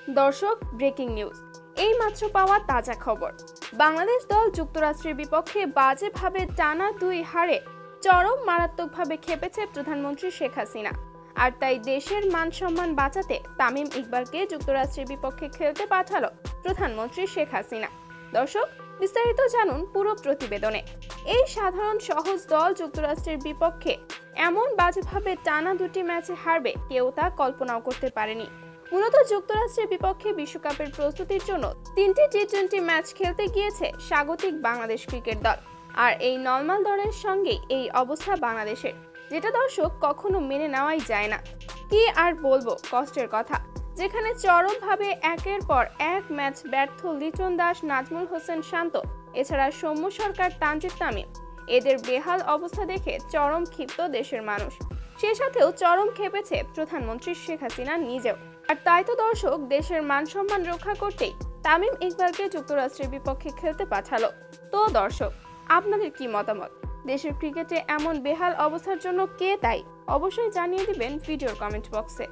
দর্শক, breaking news, এই মাত্র পাওয়া তাজা খবর। বাংলাদেশ দল যুক্তরাষ্ট্রের বিপক্ষে বাজেভাবে টানা 2 হারে চরম মারাত্মকভাবে খেপেছে প্রধানমন্ত্রী শেখ হাসিনা। আর তাই দেশের মান সম্মান বাঁচাতে তামিম ইকবালকে যুক্তরাষ্ট্রের বিপক্ষে খেলতে পাঠালো প্রধানমন্ত্রী শেখ হাসিনা। দর্শক, বিস্তারিত জানুন পুরো প্রতিবেদনে। এই সাধারণ সহজ দল যুক্তরাষ্ট্রের বিপক্ষে এমন বাজেভাবে টানা 2টি ম্যাচে হারবে কেউ তা কল্পনাও করতে পারেনি। মূলত যুক্তরাষ্ট্রের বিপক্ষে বিশ্বকাপের প্রস্তুতির জন্য 3টি টি-20 ম্যাচ খেলতে গিয়েছে স্বাগতিক বাংলাদেশ ক্রিকেট দল। আর এই নরমাল দলের সঙ্গেই এই অবস্থা বাংলাদেশের, যেটা দর্শক কখনো মেনে নেওয়াই যায় না। কি আর বলবো, কষ্টের কথা। যেখানে চরমভাবে একের পর এক ম্যাচ ব্যর্থ লিটন দাস, নাজমুল হোসেন শান্ত, এছাড়া সৌম্য সরকার, তানজিদ তামিম, এদের বেহাল অবস্থা দেখে চরম ক্ষিপ্ত দেশের মানুষ। সে সাথেও চরম খেপেছে প্রধানমন্ত্রী শেখ হাসিনা নিজেও। আর তাই তো দর্শক, দেশের মান সম্মান রক্ষা করতেই তামিম ইকবালকে যুক্তরাষ্ট্রের বিপক্ষে খেলতে পাঠালো। তো দর্শক, আপনাদের কি মতামত? দেশের ক্রিকেটে এমন বেহাল অবস্থার জন্য কে দায়ী? অবশ্যই জানিয়ে দিবেন ভিডিওর কমেন্ট বক্সে।